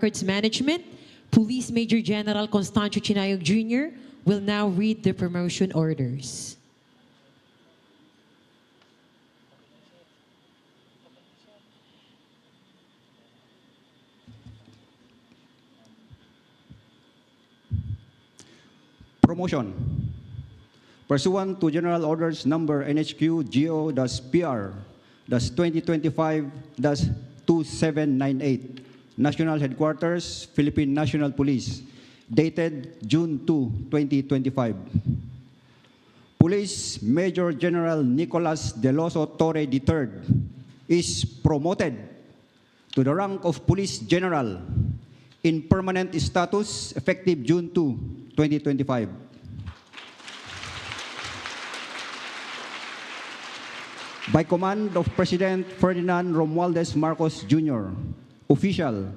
Records Management, Police Major General Constancio Chinayog Jr. will now read the promotion orders. Promotion. Pursuant to General Orders Number NHQ GO-PR-2025-2798, National Headquarters, Philippine National Police, dated June 2, 2025. Police Major General Nicolas Deloso Torre III is promoted to the rank of Police General in permanent status effective June 2, 2025. By command of President Ferdinand Romualdez Marcos Jr., Official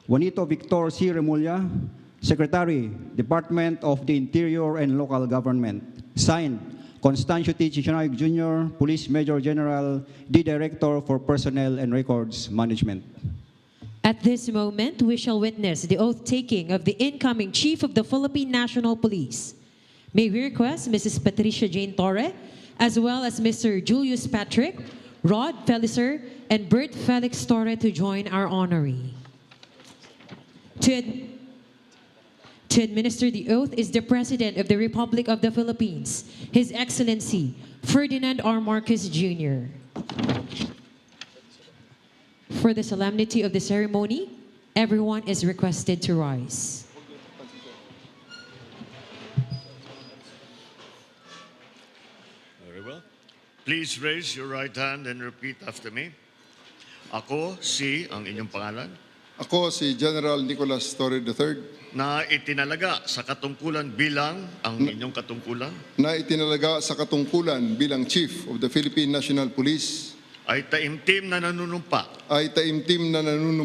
Juanito Victor C. Remulla, Secretary, Department of the Interior and Local Government. Signed, Constancio T. Chinayog Jr., Police Major General, the Director for Personnel and Records Management. At this moment, we shall witness the oath-taking of the incoming Chief of the Philippine National Police. May we request Mrs. Patricia Jane Torre, as well as Mr. Julius Patrick, Rod Felicer, and Bert Felix Torre to join our honoree. To administer the oath is the President of the Republic of the Philippines, His Excellency Ferdinand R. Marcos Jr. For the solemnity of the ceremony, everyone is requested to rise. Very well. Please raise your right hand and repeat after me. Ako si, ang inyong pangalan, Ako si General Nicolas Torre III na itinalaga sa katungkulan bilang ang inyong katungkulan na itinalaga sa katungkulan bilang Chief of the Philippine National Police ay taimtim na nanunumpa.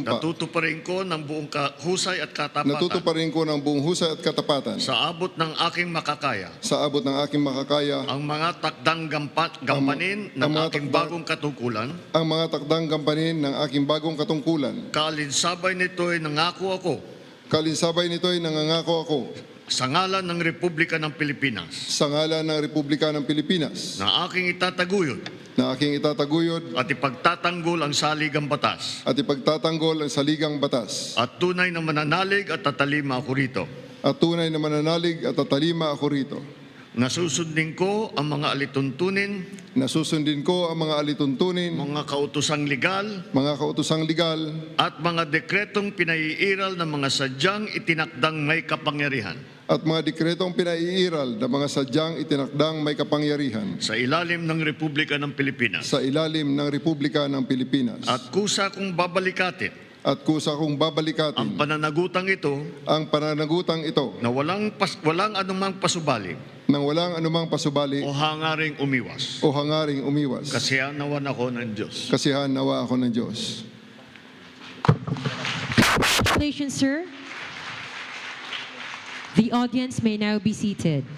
Natutuparin ko ng buong husay at katapatan. Natutuparin ko ng buong husay at katapatan. Sa abot ng aking makakaya. Sa abot ng aking makakaya. Ang mga takdang gampanin ng aking bagong katungkulan. Ang mga takdang gampanin ng aking bagong katungkulan. Kalinsabay nito'y nangako ako. Kalinsabay nito'y nangangako ako. Sa ngalan ng Republika ng Pilipinas. Sa ngalan ng Republika ng Pilipinas. Na aking itataguyod. Na aking itataguyod. At ipagtatanggol ang saligang batas. At ipagtatanggol ang saligang batas. At tunay na mananalig at tatalima ako rito. At tunay na mananalig at tatalima ako rito. Nasusundin ko ang mga alituntunin. Nasusundin ko ang mga alituntunin. Mga kautosang legal. Mga kautosang legal. At mga dekretong pinaiiral ng mga sadyang itinakdang may kapangyarihan. At mga dekretong pinaiiral ng mga sadyang itinakdang may kapangyarihan. Sa ilalim ng Republika ng Pilipinas. Sa ilalim ng Republika ng Pilipinas. At kusa kong babalikatin. At kusa kong babalikatin. Ang pananagutang ito. Ang pananagutang ito. Na walang anumang pasubali. Nang walang anumang pasubali. O hangaring umiwas. O hangaring umiwas. Kasihan nawa ako ng Diyos. Kasihan nawa ako ng Diyos. Congratulations, sir. The audience may now be seated.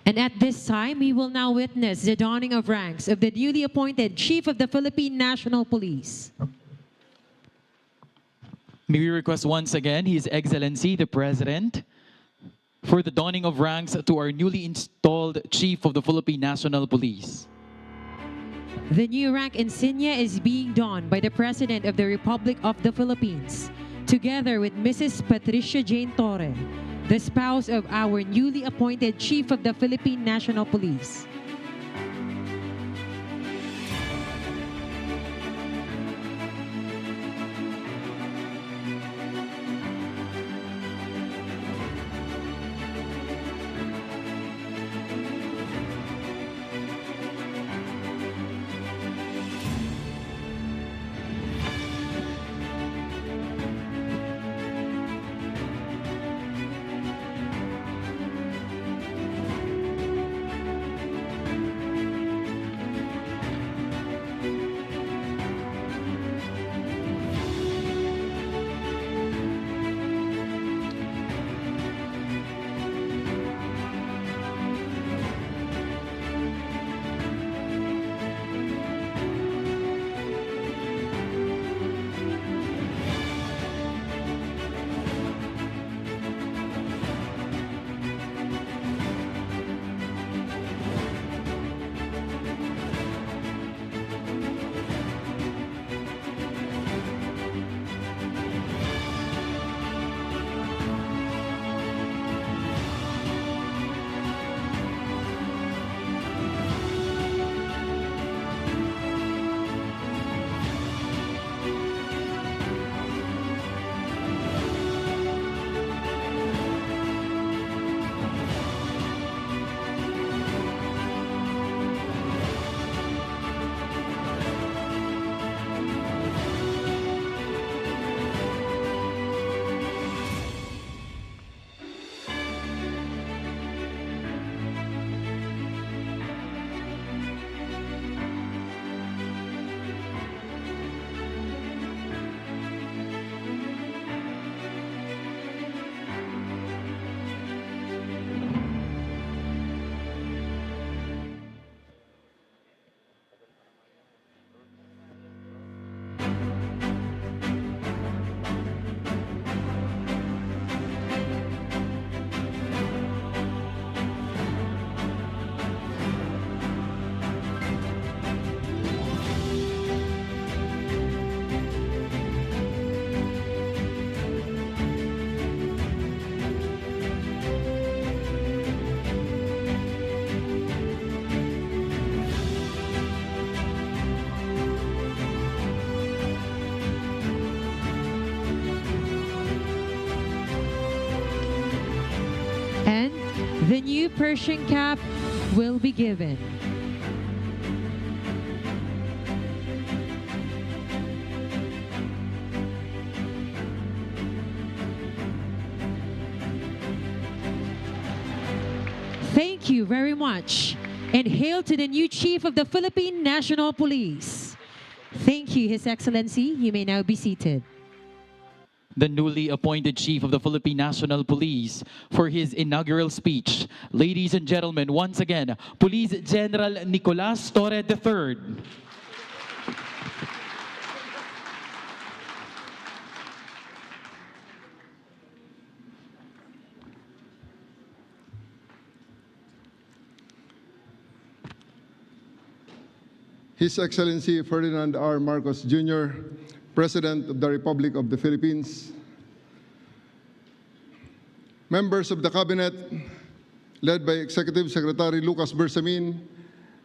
And at this time, we will now witness the donning of ranks of the newly appointed Chief of the Philippine National Police. May we request once again His Excellency, the President, for the donning of ranks to our newly installed Chief of the Philippine National Police. The new rank insignia is being donned by the President of the Republic of the Philippines, together with Mrs. Patricia Jane Torre, the spouse of our newly appointed Chief of the Philippine National Police. The new Persian cap will be given. Thank you very much. And hail to the new Chief of the Philippine National Police. Thank you, His Excellency. You may now be seated. The newly appointed Chief of the Philippine National Police for his inaugural speech. Ladies and gentlemen, once again, Police General Nicolas Torre III. His Excellency Ferdinand R. Marcos Jr., President of the Republic of the Philippines, members of the Cabinet, led by Executive Secretary Lucas Bersamin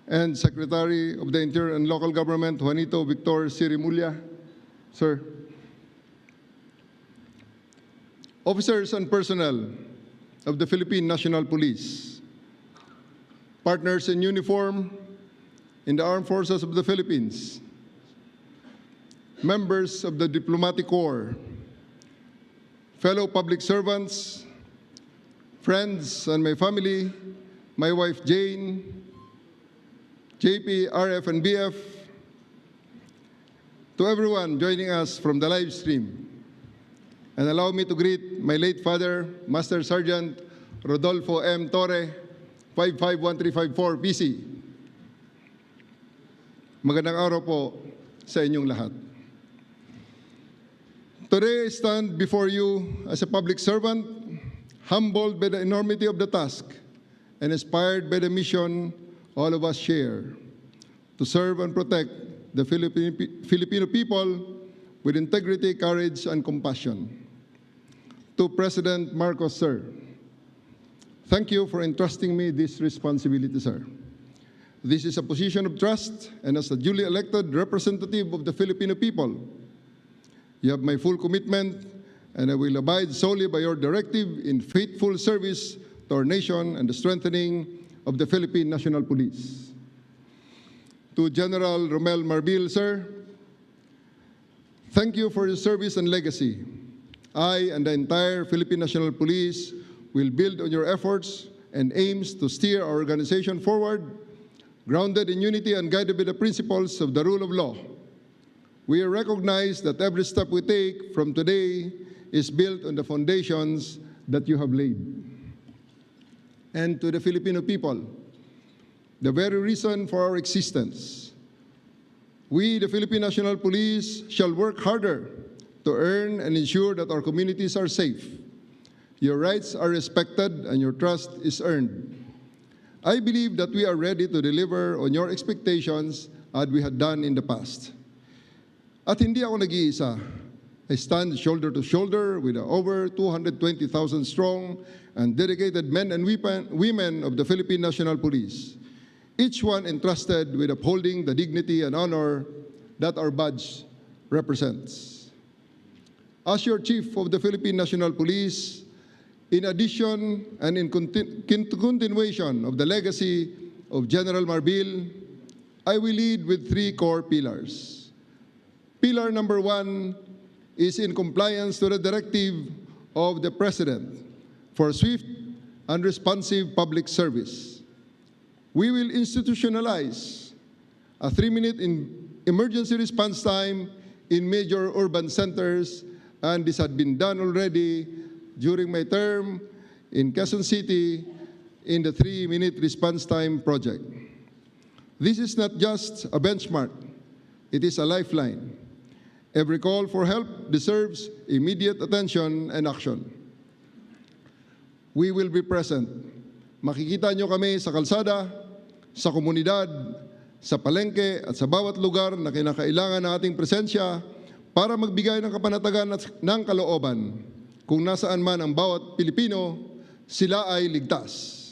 and Secretary of the Interior and Local Government, Juanito Victor C. Remulla, sir, officers and personnel of the Philippine National Police, partners in uniform in the Armed Forces of the Philippines, members of the Diplomatic Corps, fellow public servants, friends and my family, my wife Jane, JP, RF, and BF, to everyone joining us from the live stream. And allow me to greet my late father, Master Sergeant Rodolfo M. Torre, 551354 PC. Magandang araw po sa inyong lahat. Today I stand before you as a public servant, humbled by the enormity of the task and inspired by the mission all of us share, to serve and protect the Filipino people with integrity, courage, and compassion. To President Marcos, sir, thank you for entrusting me this responsibility, sir. This is a position of trust, and as a duly elected representative of the Filipino people, you have my full commitment, and I will abide solely by your directive in faithful service to our nation and the strengthening of the Philippine National Police. To General Rommel Marbil, sir, thank you for your service and legacy. I and the entire Philippine National Police will build on your efforts and aims to steer our organization forward, grounded in unity and guided by the principles of the rule of law. We recognize that every step we take from today is built on the foundations that you have laid. And to the Filipino people, the very reason for our existence, we, the Philippine National Police, shall work harder to earn and ensure that our communities are safe, your rights are respected, and your trust is earned. I believe that we are ready to deliver on your expectations as we had done in the past. At hindi ako nag-iisa. I stand shoulder to shoulder with the over 220,000 strong and dedicated men and women of the Philippine National Police, each one entrusted with upholding the dignity and honor that our badge represents. As your Chief of the Philippine National Police, in addition and in continuation of the legacy of General Marbil, I will lead with three core pillars. Pillar number one is in compliance to the directive of the President for swift and responsive public service. We will institutionalize a 3-minute emergency response time in major urban centers, and this had been done already during my term in Quezon City in the 3-minute response time project. This is not just a benchmark, it is a lifeline. Every call for help deserves immediate attention and action. We will be present. Makikita nyo kami sa kalsada, sa komunidad, sa palengke at sa bawat lugar na kinakailangan ng ating presensya para magbigay ng kapanatagan at ng kalooban. Kung nasaan man ang bawat Pilipino, sila ay ligtas.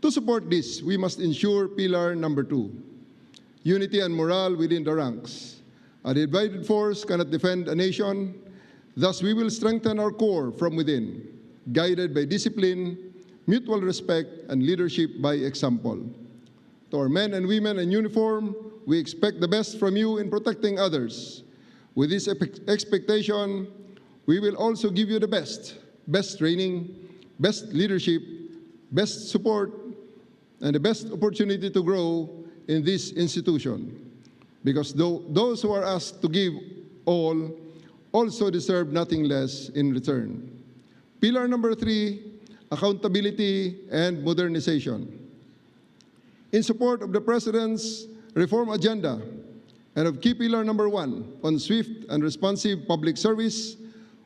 To support this, we must ensure pillar number 2, unity and morale within the ranks. A divided force cannot defend a nation, thus we will strengthen our core from within, guided by discipline, mutual respect, and leadership by example. To our men and women in uniform, we expect the best from you in protecting others. With this expectation, we will also give you the best training, best leadership, best support, and the best opportunity to grow in this institution. Because those who are asked to give all also deserve nothing less in return. Pillar number 3, accountability and modernization. In support of the President's reform agenda and of key pillar number 1 on swift and responsive public service,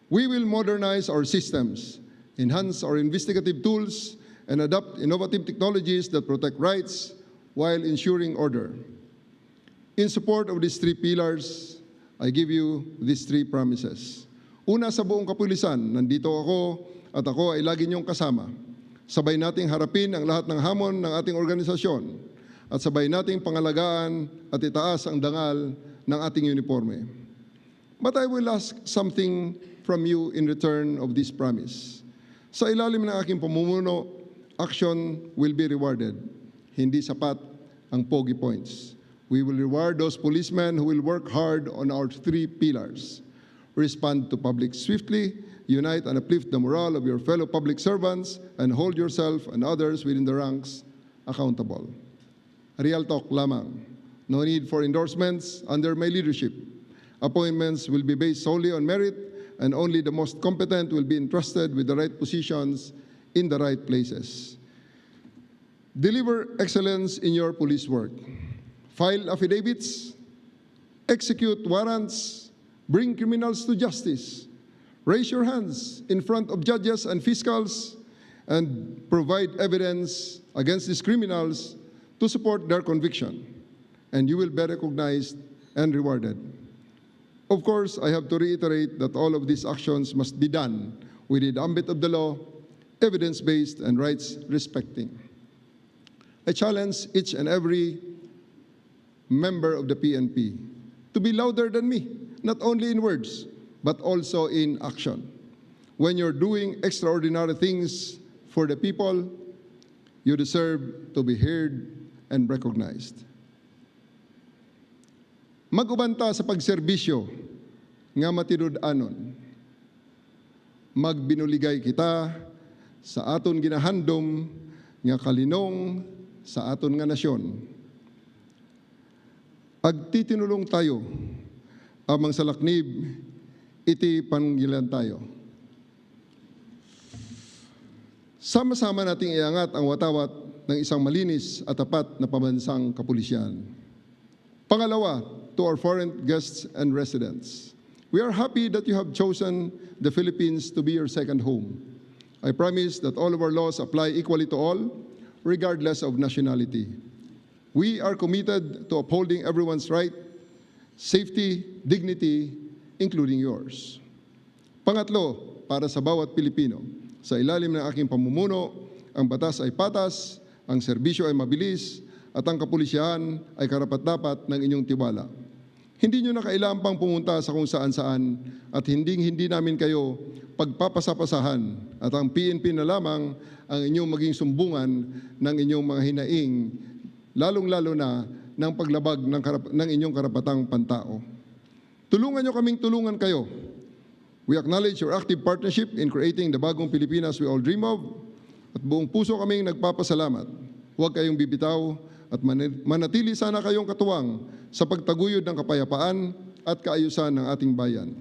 we will modernize our systems, enhance our investigative tools, and adopt innovative technologies that protect rights while ensuring order. In support of these 3 pillars, I give you these 3 promises. Una, sa buong kapulisan, nandito ako at ako ay lagi niyong kasama. Sabay nating harapin ang lahat ng hamon ng ating organisasyon at sabay nating pangalagaan at itaas ang dangal ng ating uniforme. But I will ask something from you in return of this promise. Sa ilalim ng aking pamumuno, action will be rewarded. Hindi sapat ang pogi points. We will reward those policemen who will work hard on our 3 pillars. Respond to public swiftly, unite and uplift the morale of your fellow public servants, and hold yourself and others within the ranks accountable. Real talk lamang. No need for endorsements under my leadership. Appointments will be based solely on merit, and only the most competent will be entrusted with the right positions in the right places. Deliver excellence in your police work. File affidavits, execute warrants, bring criminals to justice, raise your hands in front of judges and fiscals, and provide evidence against these criminals to support their conviction, and you will be recognized and rewarded. Of course, I have to reiterate that all of these actions must be done within the ambit of the law, evidence-based, and rights-respecting. I challenge each and every member of the PNP to be louder than me, not only in words, but also in action. When you're doing extraordinary things for the people, you deserve to be heard and recognized. Mag-ubanta sa pagserbisyo nga matinud-anon. Magbinuligay kita sa aton ginahandom nga kalinong sa aton nga nasyon. Agtitinulong tayo, amang salaknib, iti panggilan tayo. Sama-sama nating iangat ang watawat ng isang malinis at tapat na pambansang kapulisyan. Pangalawa, to our foreign guests and residents, we are happy that you have chosen the Philippines to be your second home. I promise that all of our laws apply equally to all, regardless of nationality. We are committed to upholding everyone's right, safety, dignity, including yours. Pangatlo, para sa bawat Pilipino, sa ilalim ng aking pamumuno, ang batas ay patas, ang serbisyo ay mabilis, at ang kapulisyahan ay karapat-dapat ng inyong tiwala. Hindi nyo na kailangan pang pumunta sa kung saan-saan at hindi namin kayo pagpapasapasahan at ang PNP na lamang ang inyong maging sumbungan ng inyong mga hinaing, lalong-lalo na ng paglabag ng inyong karapatang pantao. Tulungan nyo kaming tulungan kayo. We acknowledge your active partnership in creating the bagong Pilipinas we all dream of at buong puso kaming nagpapasalamat. Huwag kayong bibitaw at manatili sana kayong katuwang sa pagtaguyod ng kapayapaan at kaayusan ng ating bayan.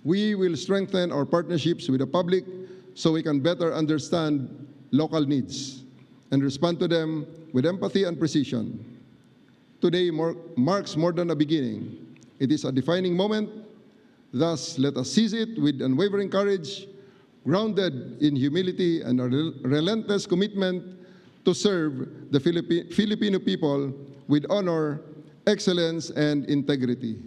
We will strengthen our partnerships with the public so we can better understand local needs and respond to them with empathy and precision. Today marks more than a beginning. It is a defining moment. Thus, let us seize it with unwavering courage, grounded in humility and a relentless commitment to serve the Filipino people with honor, excellence, and integrity.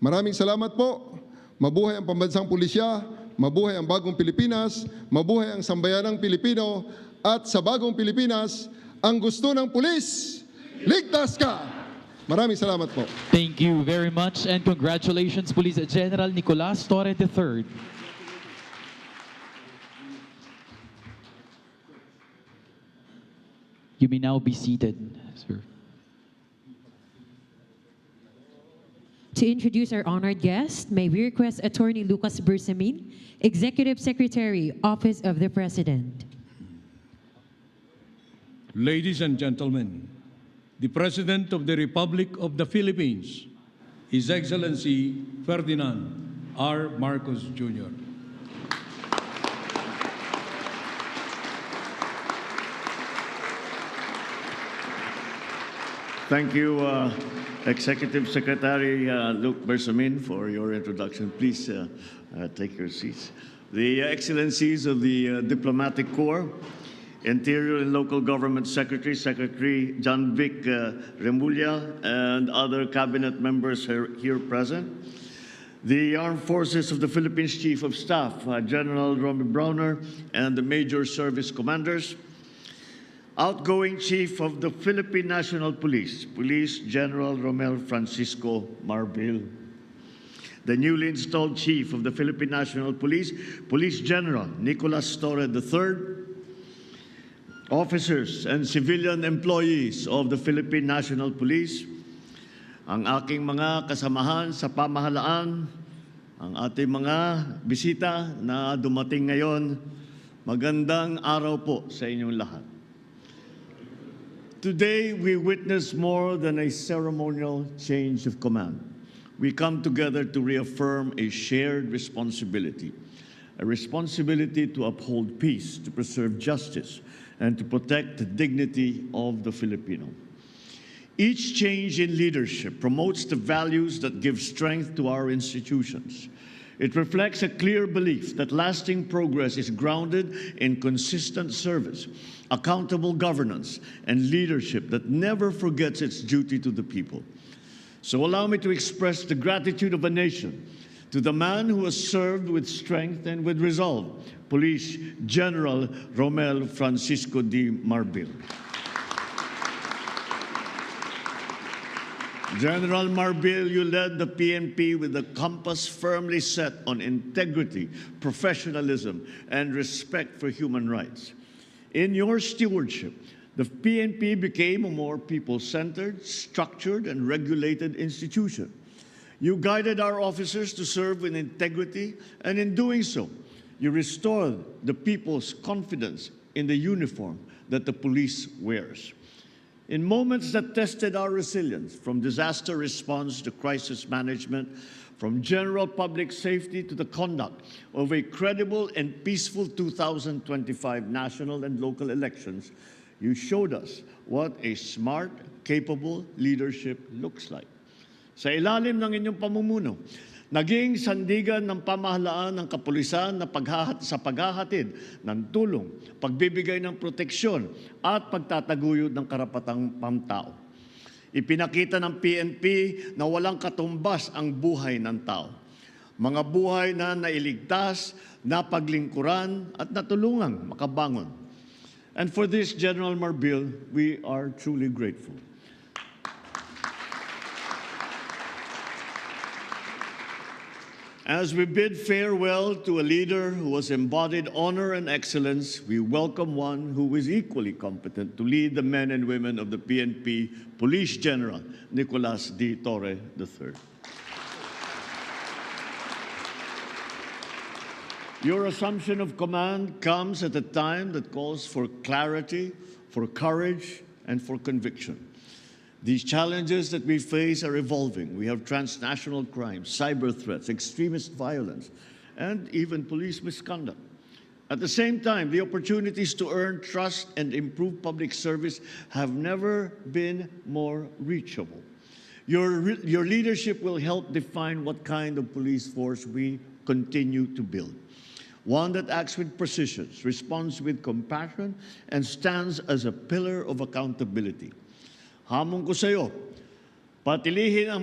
Maraming salamat po. Mabuhay ang pambansang pulisya, mabuhay ang bagong Pilipinas, mabuhay ang sambayanang Pilipino, at sa bagong Pilipinas, ang gusto ng pulis, ligtas ka! Maraming salamat po. Thank you very much and congratulations, Police General Nicolas Torre III. You may now be seated, sir. To introduce our honored guest, may we request Attorney Lucas Bersamin, Executive Secretary, Office of the President. Ladies and gentlemen, the President of the Republic of the Philippines, His Excellency Ferdinand R. Marcos Jr. Thank you, Executive Secretary Luke Bersamin, for your introduction. Please take your seats. The Excellencies of the Diplomatic Corps, Interior and Local Government Secretary, Secretary John Vic Remulla, and other cabinet members here present. The Armed Forces of the Philippines Chief of Staff, General Rommel Browner, and the Major Service Commanders. Outgoing Chief of the Philippine National Police, Police General Rommel Francisco Marbil. The newly installed Chief of the Philippine National Police, Police General Nicolas Torre III. Officers and civilian employees of the Philippine National Police, ang aking mga kasamahan sa pamahalaan, ang ating mga bisita na dumating ngayon, magandang araw po sa inyong lahat. Today, we witness more than a ceremonial change of command. We come together to reaffirm a shared responsibility, a responsibility to uphold peace, to preserve justice, and to protect the dignity of the Filipino. Each change in leadership promotes the values that give strength to our institutions. It reflects a clear belief that lasting progress is grounded in consistent service, accountable governance, and leadership that never forgets its duty to the people. So allow me to express the gratitude of a nation to the man who has served with strength and with resolve, Police General Rommel Francisco D. Marbil. General Marbil, you led the PNP with a compass firmly set on integrity, professionalism, and respect for human rights. In your stewardship, the PNP became a more people-centered, structured, and regulated institution. You guided our officers to serve with integrity, and in doing so, you restored the people's confidence in the uniform that the police wears. In moments that tested our resilience, from disaster response to crisis management, from general public safety to the conduct of a credible and peaceful 2025 national and local elections, you showed us what a smart, capable leadership looks like. Sa ilalim ng inyong pamumuno, naging sandigan ng pamahalaan ng kapulisan na sa paghahatid ng tulong, pagbibigay ng proteksyon at pagtataguyod ng karapatang pamtao. Ipinakita ng PNP na walang katumbas ang buhay ng tao. Mga buhay na nailigtas, napaglingkuran at natulungang makabangon. And for this, General Marbil, we are truly grateful. As we bid farewell to a leader who has embodied honor and excellence, we welcome one who is equally competent to lead the men and women of the PNP, Police General Nicolas D. Torre III. Your assumption of command comes at a time that calls for clarity, for courage, and for conviction. These challenges that we face are evolving. We have transnational crime, cyber threats, extremist violence, and even police misconduct. At the same time, the opportunities to earn trust and improve public service have never been more reachable. Your leadership will help define what kind of police force we continue to build. One that acts with precision, responds with compassion, and stands as a pillar of accountability. Hamon ko sa iyo, panatilihin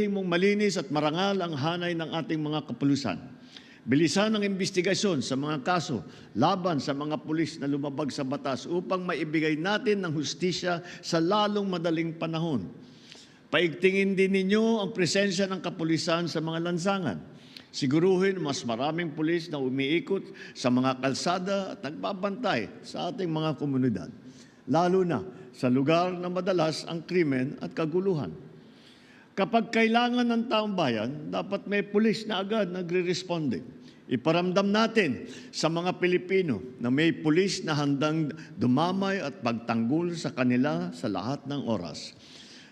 mong malinis at marangal ang hanay ng ating mga kapulisan. Bilisan ang investigasyon sa mga kaso laban sa mga pulis na lumabag sa batas upang maibigay natin ng hustisya sa lalong madaling panahon. Paigtingin din ninyo ang presensya ng kapulisan sa mga lansangan, Siguruhin mas maraming pulis na umiikot sa mga kalsada at nagbabantay sa ating mga komunidad, lalo na sa lugar na madalas ang krimen at kaguluhan. Kapag kailangan ng taong bayan, dapat may pulis na agad nagre-responde. Iparamdam natin sa mga Pilipino na may pulis na handang dumamay at pagtanggol sa kanila sa lahat ng oras.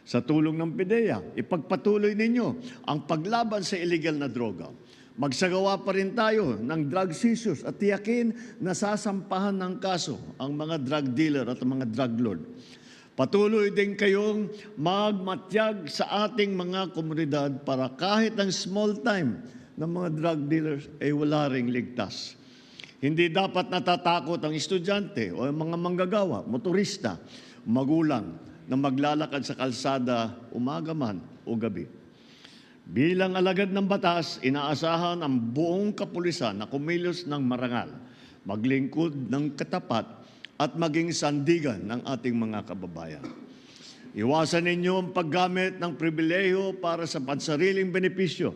Sa tulong ng PIDEA, ipagpatuloy ninyo ang paglaban sa illegal na droga. Magsagawa pa rin tayo ng drug seizures at tiyakin na sasampahan ng kaso ang mga drug dealer at mga drug lord. Patuloy din kayong magmatyag sa ating mga komunidad para kahit ang small time ng mga drug dealers ay wala ring ligtas. Hindi dapat natatakot ang estudyante o ang mga manggagawa, motorista, magulang na maglalakad sa kalsada umaga man o gabi. Bilang alagad ng batas, inaasahan ang buong kapulisan na kumilos ng marangal, maglingkod ng katapat at maging sandigan ng ating mga kababayan. Iwasan ninyo ang paggamit ng pribilehiyo para sa pansariling benepisyo.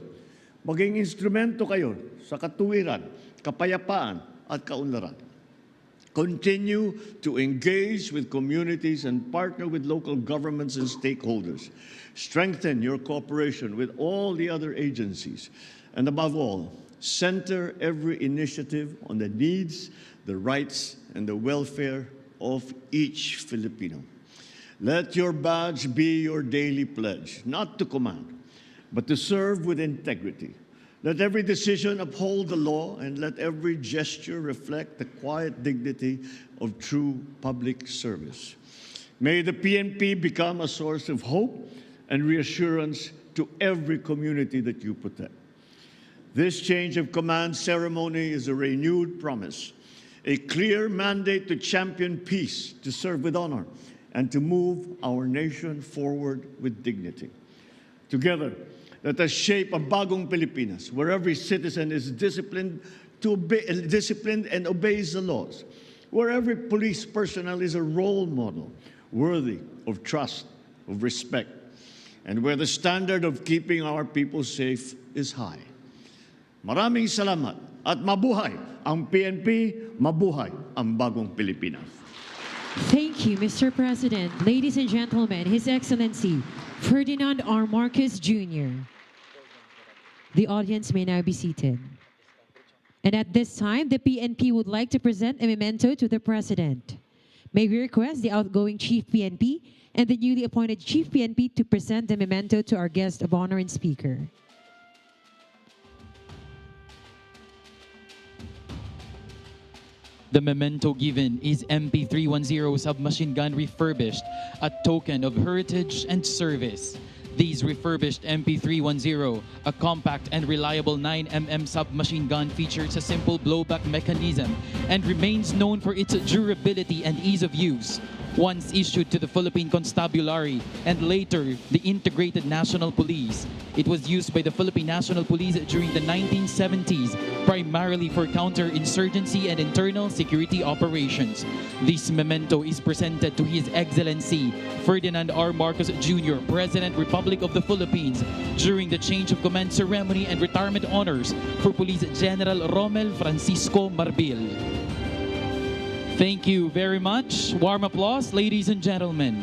Maging instrumento kayo sa katuwiran, kapayapaan at kaunlaran. Continue to engage with communities and partner with local governments and stakeholders. Strengthen your cooperation with all the other agencies. And above all, center every initiative on the needs, the rights, and the welfare of each Filipino. Let your badge be your daily pledge, not to command, but to serve with integrity. Let every decision uphold the law, and let every gesture reflect the quiet dignity of true public service. May the PNP become a source of hope and reassurance to every community that you protect. This change of command ceremony is a renewed promise, a clear mandate to champion peace, to serve with honor, and to move our nation forward with dignity. Together, let us shape a bagong Pilipinas where every citizen is disciplined and obeys the laws, where every police personnel is a role model worthy of trust, of respect, and where the standard of keeping our people safe is high. Maraming salamat at mabuhay ang PNP, mabuhay ang bagong Pilipinas. Thank you, Mr. President. Ladies and gentlemen, His Excellency Ferdinand R. Marcos Jr. The audience may now be seated. And at this time, the PNP would like to present a memento to the President. May we request the outgoing Chief PNP and the newly appointed Chief PNP to present the memento to our guest of honor and speaker. The memento given is MP310 submachine gun refurbished, a token of heritage and service. These refurbished MP310, a compact and reliable 9mm submachine gun, features a simple blowback mechanism and remains known for its durability and ease of use. Once issued to the Philippine Constabulary and later the Integrated National Police, it was used by the Philippine National Police during the 1970s, primarily for counterinsurgency and internal security operations. This memento is presented to His Excellency Ferdinand R. Marcos Jr., President, Republic of the Philippines, during the change of command ceremony and retirement honors for Police General Rommel Francisco Marbil. Thank you very much. Warm applause, ladies and gentlemen.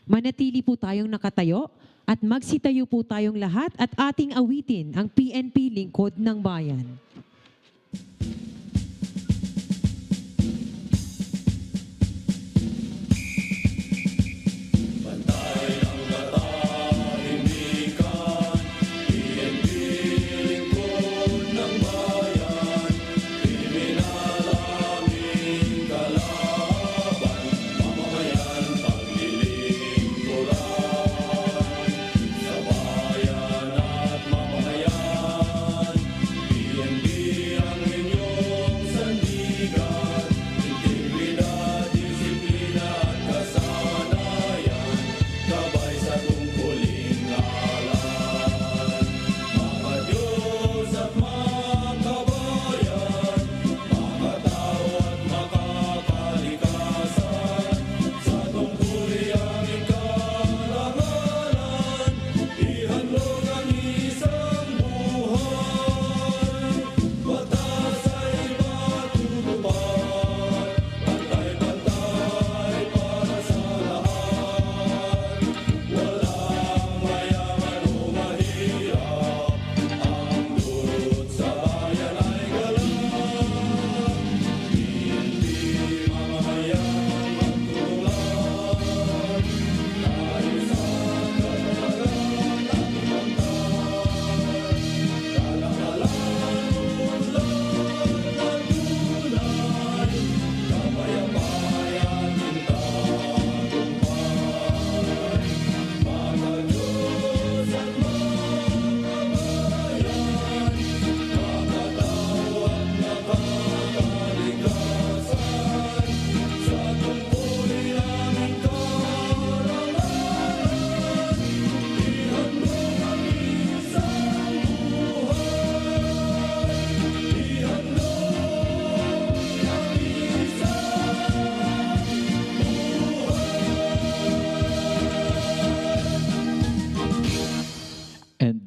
Manatili po tayong nakatayo at magsitayo po tayong lahat at ating awitin ang PNP Lingkod ng Bayan. PNP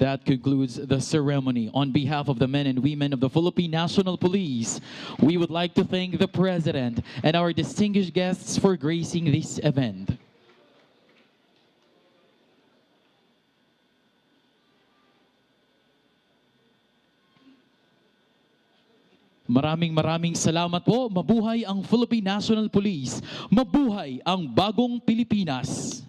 That concludes the ceremony. On behalf of the men and women of the Philippine National Police, we would like to thank the President and our distinguished guests for gracing this event. Maraming salamat po. Mabuhay ang Philippine National Police. Mabuhay ang bagong Pilipinas.